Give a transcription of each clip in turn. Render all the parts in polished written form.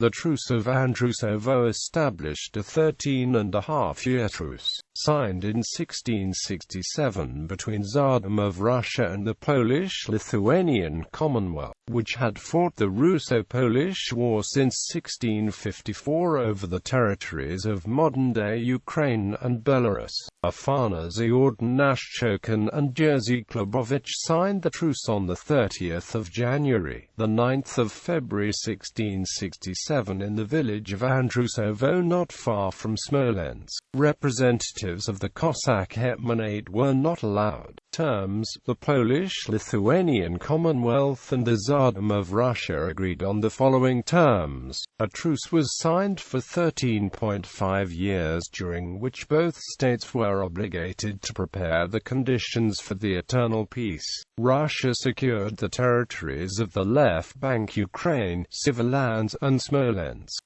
The Truce of Andrusovo established a 13.5-year truce, signed in 1667 between Tsardom of Russia and the Polish-Lithuanian Commonwealth, which had fought the Russo-Polish War since 1654 over the territories of modern-day Ukraine and Belarus.Afanasy, Ordin-Nashchokin and Jerzy. Chlebowicz signed the truce on 30 January, 9 February 1667 in the village of Andrusovo not far from Smolensk. Representatives of the Cossack Hetmanate were not allowed. Terms: the Polish-Lithuanian Commonwealth and the Tsardom of Russia agreed on the following terms. A truce was signed for 13.5 years, during which both states were obligated to prepare the conditions for the eternal peace. Russia secured the territories of the left bank Ukraine, civil lands, and Smolensk.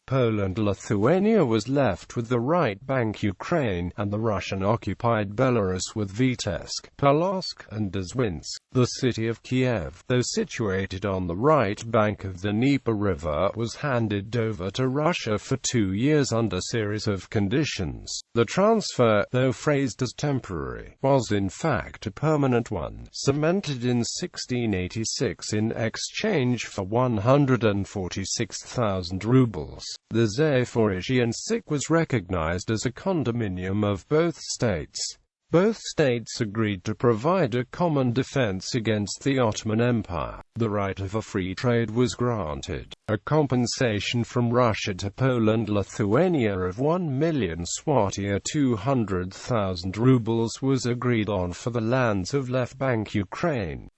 Poland-Lithuania was left with the right bank Ukraine, and the Russian-occupied Belarus with Vitebsk, Polotsk, and Dzwinsk. The city of Kiev, though situated on the right bank of the Dnieper River, was handed over to Russia for 2 years under series of conditions. The transfer, though phrased as temporary, was in fact a permanent one, cemented in 1686 in exchange for 146,000 rubles. The Zaporizhian Sich was recognized as a condominium of both states. Both states agreed to provide a common defense against the Ottoman Empire. The right of a free trade was granted. A compensation from Russia to Poland-Lithuania of 1 million zloty, 200,000 rubles, was agreed on for the lands of left bank Ukraine.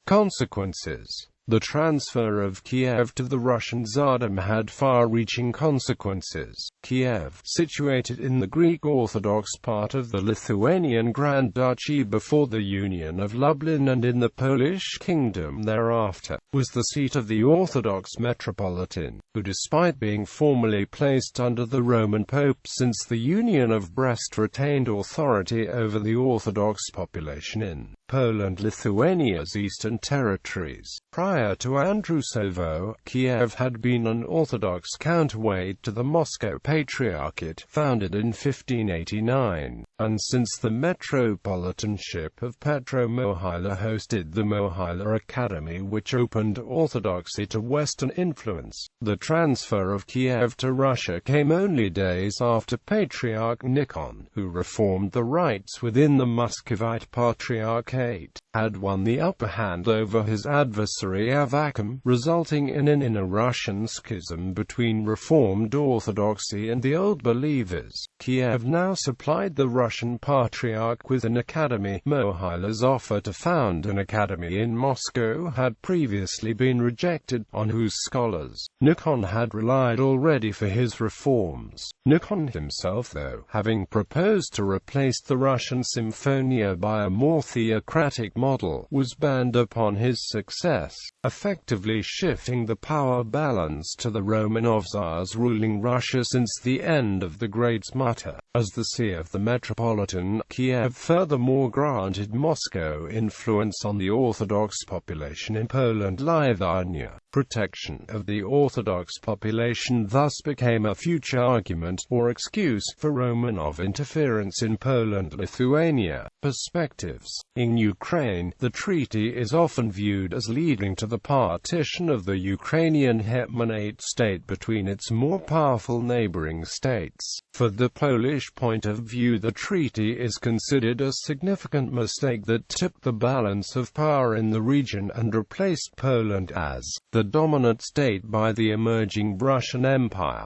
Consequences: the transfer of Kiev to the Russian Tsardom had far-reaching consequences. Kiev, situated in the Greek Orthodox part of the Lithuanian Grand Duchy before the Union of Lublin and in the Polish Kingdom thereafter, was the seat of the Orthodox Metropolitan, who, despite being formally placed under the Roman Pope since the Union of Brest, retained authority over the Orthodox population in Poland-Lithuania's eastern territories. Prior to Andrusovo, Kiev had been an Orthodox counterweight to the Moscow Patriarchate, founded in 1589, and since the metropolitanship of Petromohyla hosted the Mohyla Academy, which opened Orthodoxy to Western influence. The transfer of Kiev to Russia came only days after Patriarch Nikon, who reformed the rites within the Muscovite Patriarchate, had won the upper hand over his adversary Avvakum, resulting in an inner Russian schism between Reformed Orthodoxy and the Old Believers. Kiev now supplied the Russian Patriarch with an academy. Mohyla's offer to found an academy in Moscow had previously been rejected, on whose scholars Nikon had relied already for his reforms. Nikon himself, though, having proposed to replace the Russian Symphonia by a more theocratic model, was banned upon his success, effectively shifting the power balance to the Romanov Tsars ruling Russia since the end of the Great Muta. As the see of the Metropolitan, Kiev furthermore granted Moscow influence on the Orthodox population in Poland-Lithuania. Protection of the Orthodox population thus became a future argument, or excuse, for Romanov interference in Poland-Lithuania. Perspectives: in Ukraine, the treaty is often viewed as leading to the partition of the Ukrainian Hetmanate state between its more powerful neighboring states. For the Polish point of view, the treaty is considered a significant mistake that tipped the balance of power in the region and replaced Poland as the dominant state by the emerging Russian Empire.